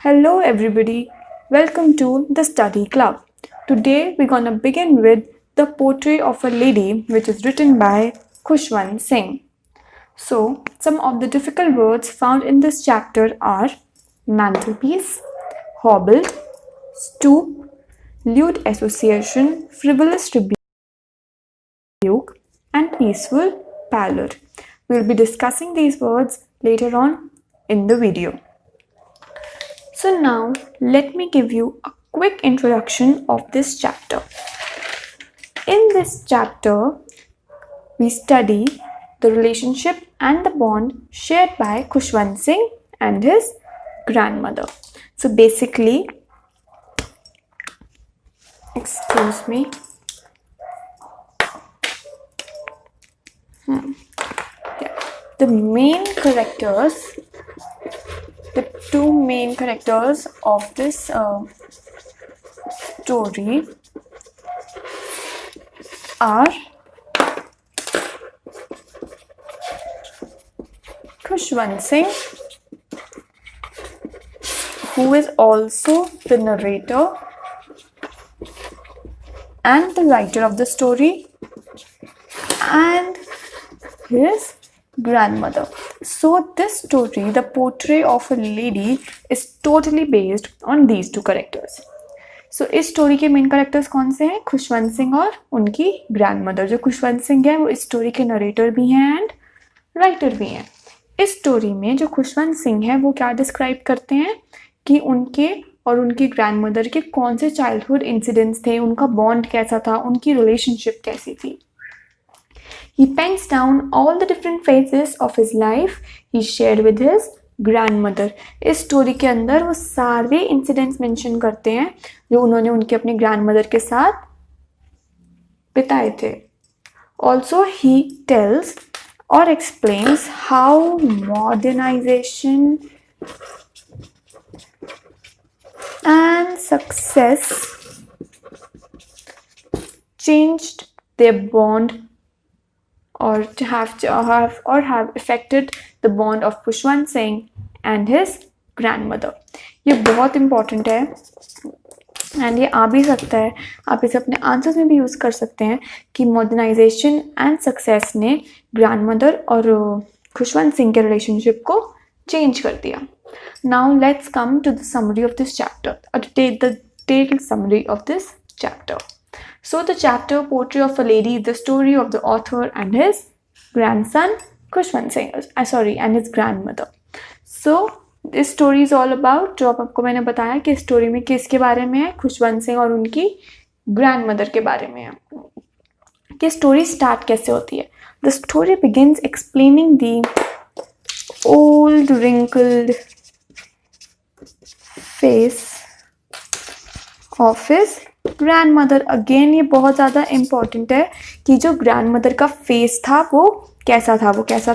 Hello everybody, welcome to the Study Club. Today we're gonna begin with The Portrait of a Lady, which is written by Khushwant Singh. So, some of the difficult words found in this chapter are mantelpiece, hobbled, stoop, lewd association, frivolous rebuke, and peaceful pallor. We'll be discussing these words later on in the video. So now let me give you a quick introduction of this chapter. In this chapter, we study the relationship and the bond shared by Khushwant Singh and his grandmother. So basically, excuse me. The main characters, the two main characters of this story are Khushwant Singh, who is also the narrator and the writer of the story, and his grandmother. So this story, The Portrait of a Lady, is totally based on these two characters. So इस story के main characters कौन से हैं? खुशवंत सिंह और उनकी grandmother. जो खुशवंत सिंह है वो इस स्टोरी के नरेटर भी हैं एंड राइटर भी हैं. इस स्टोरी में जो खुशवंत सिंह है वो क्या डिस्क्राइब करते हैं कि उनके और उनकी ग्रैंडमदर के कौन से चाइल्डहुड इंसिडेंट्स थे, उनका बॉन्ड कैसा था, उनकी रिलेशनशिप कैसी थी. He pens down all the different phases of his life he shared with his grandmother. इस स्टोरी के अंदर वो सारे इंसिडेंट्स मेंशन करते हैं जो उन्होंने उनके अपने ग्रैंडमदर के साथ बिताए थे. Also he tells or explains how modernization and success changed their bond or have affected the bond of Khushwant Singh and his grandmother. ये बहुत important है एंड ये आ भी सकता है, आप इसे अपने आंसर्स में भी यूज़ कर सकते हैं कि मॉडर्नाइजेशन एंड सक्सेस ने ग्रैंडमदर और खुशवंत सिंह के रिलेशनशिप को चेंज कर दिया. Now let's come to the summary of this chapter, the detailed summary of this chapter. So the chapter Portrait of a Lady is the story of the author and his grandson Khushwant Singh, and his grandmother. So this story is all about, जो आपको मैंने बताया कि story में किसके बारे में है, खुशवंत सिंह और उनकी ग्रैंडमदर के बारे में है. कि स्टोरी स्टार्ट कैसे होती है. The story begins explaining the old wrinkled face of his grandmother. Again ये बहुत ज़्यादा इम्पॉर्टेंट है कि जो ग्रैंडमदर का फेस था वो कैसा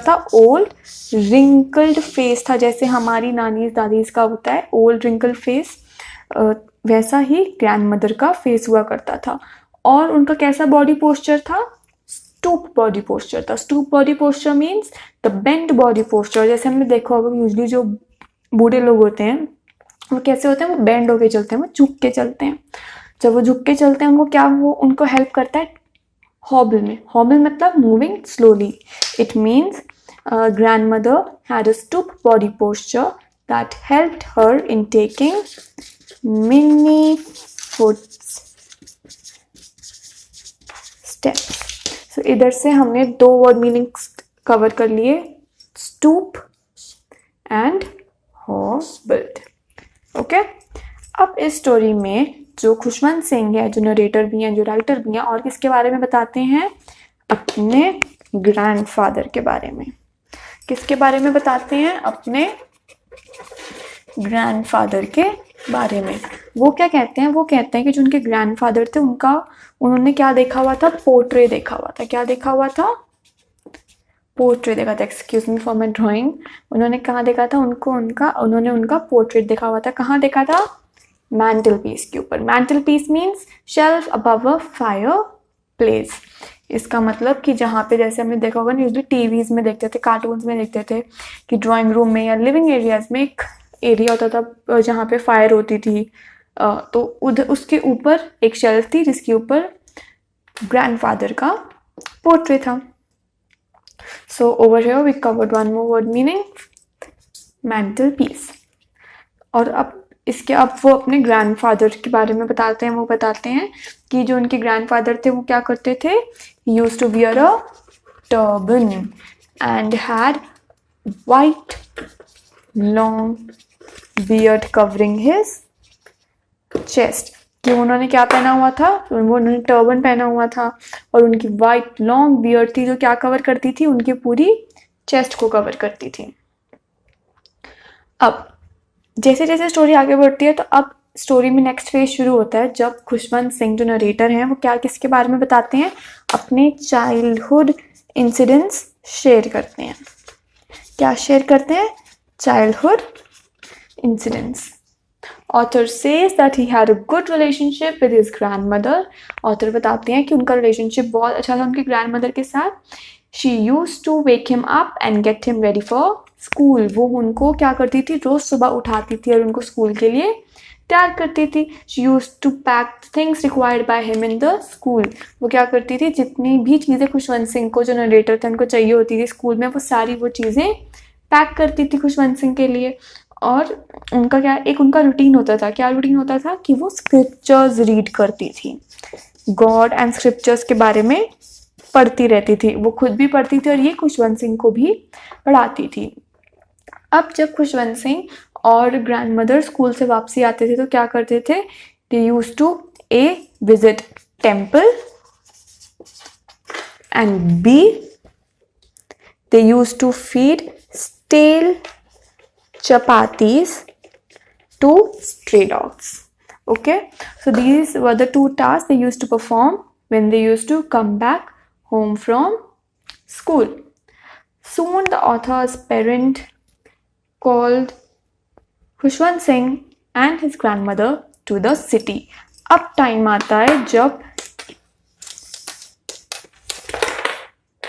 था. ओल्ड रिंकल्ड फेस था, जैसे हमारी नानीज दादीज का होता है ओल्ड रिंकल्ड फेस, वैसा ही ग्रैंडमदर का फेस हुआ करता था. और उनका कैसा बॉडी पोस्चर था? स्टूप बॉडी पोस्चर था. Stoop body posture means the bend body posture. जैसे हमने देखा होगा यूजली जो बूढ़े लोग होते हैं वो कैसे होते हैं, वो बेंड होके चलते हैं, वो झुक के चलते हैं. जब वो झुक के चलते हैं वो उनको हेल्प करता है हॉबल में. हॉबल मतलब moving slowly. It means grandmother had a stoop body posture that helped her in taking mini foot steps. So इधर से हमने दो वर्ड मीनिंग्स कवर कर लिए, स्टूप एंड हॉबल्ड. ओके. अब इस स्टोरी में जो खुशवंत सिंह है, जो नरेटर भी हैं, जो राइटर भी हैं, और किसके बारे में बताते हैं? अपने ग्रैंडफादर के बारे में. किसके बारे में बताते हैं? अपने ग्रैंडफादर के बारे में. वो क्या कहते हैं? वो कहते हैं कि जो उनके ग्रैंडफादर थे उन्होंने क्या देखा हुआ था? पोर्ट्रेट देखा हुआ था. क्या देखा हुआ था? पोर्ट्रेट देखा था. Excuse me for my drawing. उन्होंने कहाँ देखा था? उन्होंने उनका पोर्ट्रेट देखा हुआ था. कहाँ देखा था? मैंटल पीस के ऊपर. Mantel piece means shelf above a fireplace. इसका मतलब कि जहाँ पे जैसे हमने देखा होगा यूजली टीवीज में देखते थे, कार्टून्स में देखते थे कि ड्राइंग रूम में या लिविंग एरियाज में एक एरिया होता था जहाँ पे फायर होती थी, तो उधर उसके ऊपर एक शेल्फ थी जिसके ऊपर ग्रैंडफादर का पोर्ट्रेट था. So over here we covered one more word meaning, mantel piece. और अब वो अपने ग्रैंडफादर के बारे में बताते हैं. वो बताते हैं कि जो उनके ग्रैंडफादर थे वो क्या करते थे. Used to wear a turban and had white long beard covering his chest. कि उन्होंने क्या पहना हुआ था, उन्होंने टर्बन पहना हुआ था और उनकी वाइट लॉन्ग बियर्ड थी जो क्या कवर करती थी, उनकी पूरी चेस्ट को कवर करती थी. अब जैसे जैसे स्टोरी आगे बढ़ती है तो अब स्टोरी में नेक्स्ट फेज शुरू होता है जब खुशवंत सिंह जो नरेटर हैं वो क्या किसके बारे में बताते हैं, अपने चाइल्डहुड इंसिडेंट्स शेयर करते हैं. क्या शेयर करते हैं, childhood incidents. Author says that he had a good relationship with his grandmother. Author बताते हैं कि उनका रिलेशनशिप बहुत अच्छा था उनकी ग्रैंडमदर के साथ. She used to wake him up and get him ready for school. वो उनको क्या करती थी, रोज सुबह उठाती थी और उनको स्कूल के लिए तैयार करती थी. She used to pack things required by him in the school. वो क्या करती थी, जितनी भी चीज़ें खुशवंत सिंह को जो नरेटर थे उनको चाहिए होती थी स्कूल में, वो सारी वो चीज़ें पैक करती थी खुशवंत सिंह के लिए. और उनका क्या, एक उनका रूटीन होता था. क्या रूटीन होता था कि वो स्क्रिप्चर्स रीड करती थी, गॉड एंड स्क्रिप्चर्स के बारे में पढ़ती रहती थी. वो खुद भी पढ़ती थी और ये खुशवंत सिंह को भी पढ़ाती थी. अब जब खुशवंत सिंह और ग्रैंडमदर स्कूल से वापसी आते थे तो क्या करते थे, they used to a visit temple and B they used to feed stale chapatis to stray dogs. Okay, so these were the two tasks they used to perform when they used to come back home from school. Soon the author's parent called Khushwant Singh and his grandmother to the city. अब time आता है जब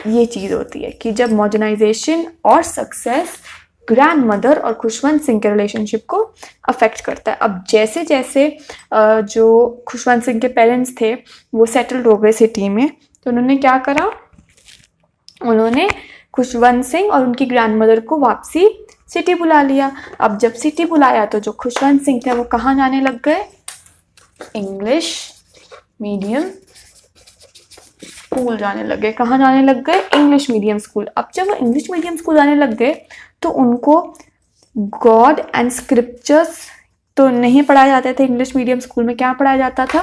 ये चीज़ होती है कि जब modernisation और सक्सेस ग्रैंडमदर और खुशवंत सिंह के रिलेशनशिप को अफेक्ट करता है. अब जैसे जैसे जो खुशवंत सिंह के पेरेंट्स थे वो सेटल्ड हो गए सिटी में, तो उन्होंने क्या करा, उन्होंने खुशवंत सिंह और उनकी ग्रैंडमदर को वापसी सिटी बुला लिया. अब जब सिटी बुलाया तो जो खुशवंत सिंह थे वो कहाँ जाने लग गए, इंग्लिश मीडियम स्कूल जाने लग गए. कहाँ जाने लग गए, इंग्लिश मीडियम स्कूल. अब जब वो इंग्लिश मीडियम स्कूल जाने लग गए तो उनको गॉड एंड स्क्रिप्चर्स तो नहीं पढ़ाए जाते थे इंग्लिश मीडियम स्कूल में. क्या पढ़ाया जाता था,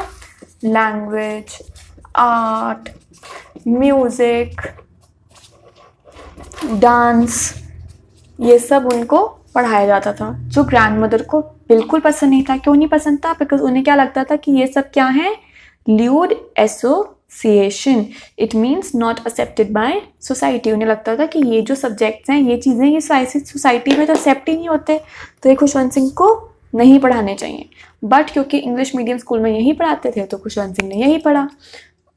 लैंग्वेज, आर्ट, म्यूजिक, डांस, ये सब उनको पढ़ाया जाता था, जो ग्रैंडमदर को बिल्कुल पसंद नहीं था. क्यों नहीं पसंद था, बिकॉज उन्हें क्या लगता था कि ये सब क्या है, lewd association, it means not accepted by society. उन्हें लगता था कि ये जो सब्जेक्ट्स हैं, ये चीज़ें, ये सोसाइटी में तो एक्सेप्ट ही नहीं होते, तो ये खुशवंत सिंह को नहीं पढ़ाने चाहिए. बट क्योंकि इंग्लिश मीडियम स्कूल में यही पढ़ाते थे तो खुशवंत सिंह ने यही पढ़ा.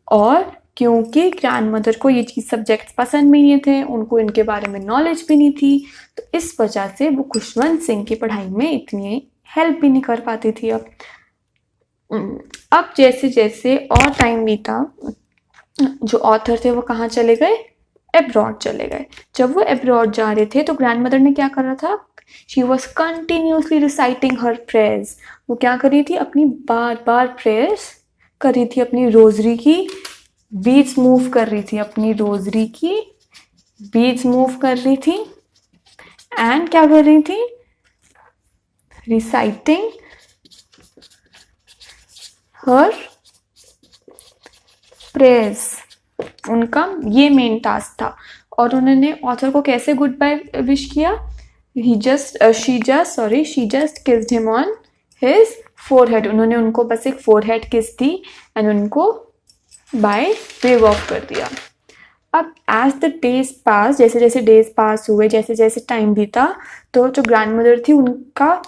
और क्योंकि ग्रैंडमदर को ये चीज़ सब्जेक्ट्स पसंद भी नहीं थे, उनको इनके बारे में नॉलेज भी नहीं थी, तो इस वजह से वो खुशवंत सिंह की पढ़ाई में इतनी हेल्प भी नहीं कर पाती थी. अब जैसे जैसे और टाइम बीता, जो ऑथर थे वो कहाँ चले गए, एब्रॉड चले गए. जब वो एब्रॉड जा रहे थे तो ग्रैंडमदर ने क्या करा था, she was continuously reciting her prayers. वो क्या कर रही थी, अपनी बार बार प्रेयर्स कर रही थी, अपनी रोजरी की बीट्स मूव कर रही थी, अपनी रोजरी की बीट्स मूव कर रही थी. एंड क्या कर रही थी, रिसाइटिंग हर प्रेयर्स. उनका ये मेन टास्क था. और उन्होंने ऑथर को कैसे गुड बाय विश किया, she just kissed him on his forehead. उन्होंने उनको बस एक फोरहेड किस दी एंड उनको बाय वेव ऑफ कर दिया. अब एज द डेज पास, जैसे जैसे डेज पास हुए, जैसे जैसे टाइम बीता, तो जो ग्रैंडमदर थी उनका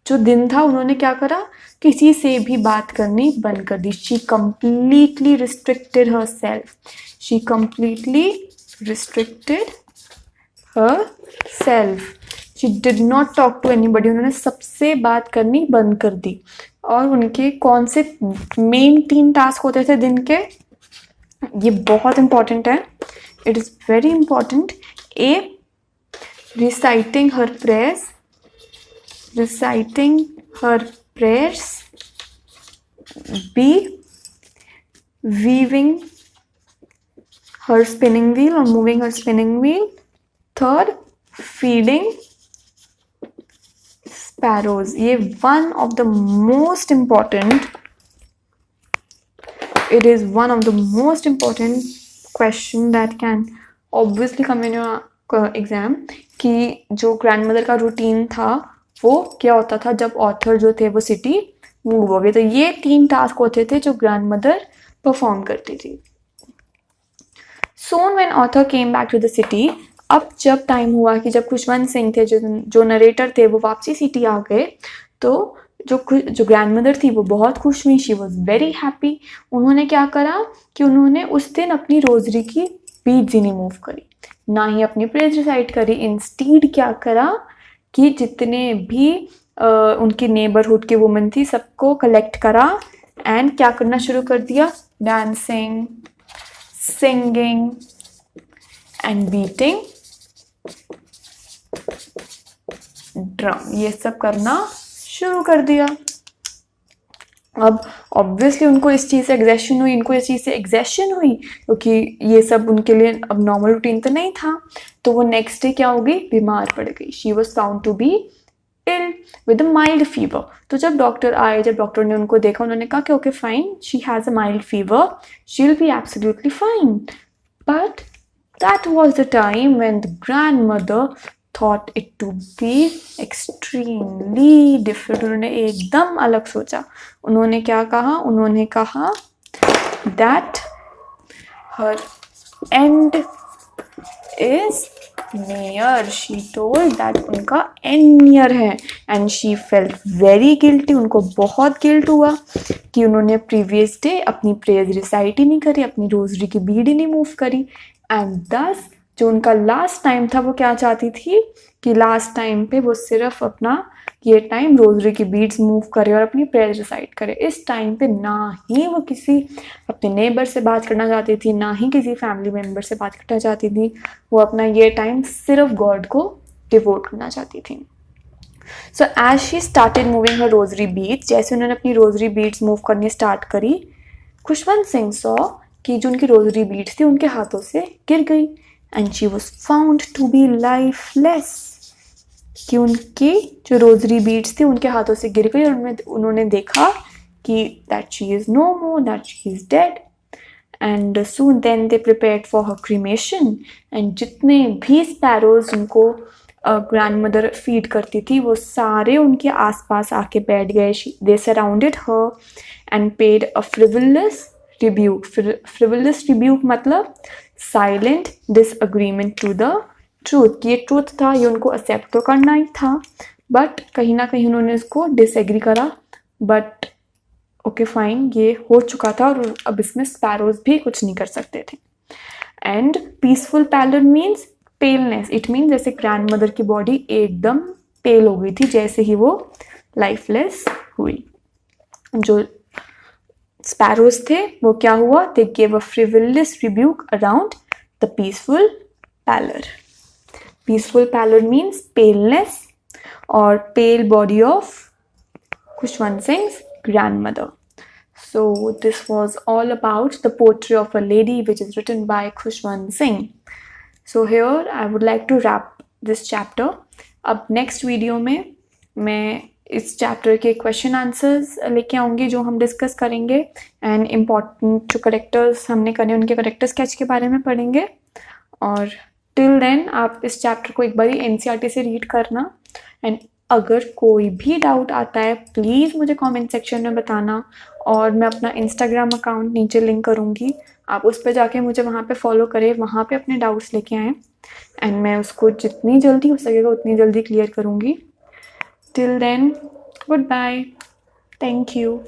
जो दिन था, उन्होंने क्या करा, किसी से भी बात करनी बंद कर दी. She completely restricted herself. She completely restricted herself. She did not talk to anybody, उन्होंने सबसे बात करनी बंद कर दी। और उनके कौन से मेन 3 टास्क होते थे दिन के, ये बहुत इंपॉर्टेंट है, it is very important. A, reciting her prayers, B, weaving her spinning wheel or moving her spinning wheel, third, feeding sparrows। ये one of the most important, it is one of the most important question that can obviously come in your exam, कि जो grandmother का routine था वो क्या होता था जब ऑथर जो थे वो सिटी मूव हो गए। तो ये 3 टास्क होते थे जो ग्रैंडमदर परफॉर्म करती थी। Soon when author came back to the city, अब जब टाइम हुआ कि जब खुशवंत सिंह थे जो नरेटर थे वो वापसी सिटी आ गए, तो जो ग्रैंडमदर थी वो बहुत खुश हुई। She was very happy. उन्होंने क्या करा कि उन्होंने उस दिन अपनी रोजरी की बीड्स ही नहीं मूव करी, ना ही अपनी प्रेज रिसाइट करी। इंस्टीड क्या करा कि जितने भी उनकी नेबरहुड की वुमेन थी सबको कलेक्ट करा एंड क्या करना शुरू कर दिया, dancing, singing and beating drum, ये सब करना शुरू कर दिया। अब ऑब्वियसली उनको इस चीज़ से एग्जैशन हुई क्योंकि ये सब उनके लिए अब नॉर्मल रूटीन तो नहीं था। तो वो नेक्स्ट डे क्या हो गई, बीमार पड़ गई। She was found to be ill with a mild fever. तो जब डॉक्टर आए, जब डॉक्टर ने उनको देखा, उन्होंने कहा कि okay fine, she has a mild fever, she will be absolutely fine. But that was the time when the grandmother thought it to be extremely different। उन्होंने एकदम अलग सोचा। उन्होंने क्या कहा, उन्होंने कहा that her end is near। she told that उनका end near है and she felt very guilty। उनको बहुत गिल्ट हुआ कि उन्होंने प्रीवियस डे अपनी प्रेयर्स रिसाइट ही नहीं करी, अपनी रोजरी की बीड ही नहीं मूव करी। एंड thus जो उनका लास्ट टाइम था वो क्या चाहती थी कि लास्ट टाइम पे वो सिर्फ अपना ये टाइम रोजरी की बीड्स मूव करे और अपनी प्रेयर रिसाइट करे। इस टाइम पे ना ही वो किसी अपने नेबर से बात करना चाहती थी, ना ही किसी फैमिली मेम्बर से बात करना चाहती थी। वो अपना ये टाइम सिर्फ गॉड को डिवोट करना चाहती थी। So as she started moving her rosary beads, जैसे उन्होंने अपनी रोजरी बीड्स मूव करनी स्टार्ट करी, खुशवंत सिंह सॉ कि जो उनकी रोजरी बीड्स थी उनके हाथों से गिर गई। And she was found to be lifeless, कि उनकी जो रोजरी बीड्स थी उनके हाथों से गिर गई और उन्होंने देखा कि that she is no more, that she is dead. And soon then they prepared for her cremation. And जितने भी स्पैरोज जिनको ग्रैंडमदर फीड करती थी वो सारे उनके आसपास आके बैठ गए। They surrounded her and paid a frivolous rebuke. Frivolous rebuke मतलब silent disagreement to the truth. ये ट्रूथ था, ये उनको एक्सेप्ट तो करना ही था, बट कहीं ना कहीं उन्होंने इसको डिसएग्री करा। बट ओके फाइन, ये हो चुका था और अब इसमें स्पैरोज भी कुछ नहीं कर सकते थे। And peaceful pallor means paleness. It mean जैसे ग्रैंडमदर की बॉडी एकदम पेल हो गई थी जैसे ही वो लाइफलेस हुई। जो स्पैरोज थे वो क्या हुआ, they gave a frivolous rebuke around the peaceful pallor. Peaceful pallor means paleness or pale body of Khushwant Singh's grandmother. So this was all about the Portrait of a Lady, which is written by Khushwant Singh. So here I would like to wrap this chapter. अब next video में मैं इस chapter के question answers लेके आऊँगी जो हम discuss करेंगे, एंड इम्पॉर्टेंट जो करेक्टर्स हमने करने उनके करेक्टर स्केच के बारे में पढ़ेंगे। और टिल देन आप इस चैप्टर को एक बार NCERT से रीड करना। एंड अगर कोई भी डाउट आता है प्लीज़ मुझे कमेंट सेक्शन में बताना, और मैं अपना इंस्टाग्राम अकाउंट नीचे लिंक करूँगी, आप उस पर जाके मुझे वहाँ पे फॉलो करें, वहाँ पे अपने डाउट्स लेके आएँ एंड मैं उसको जितनी जल्दी हो सकेगा उतनी जल्दी क्लियर करूँगी। Till then goodbye, thank you.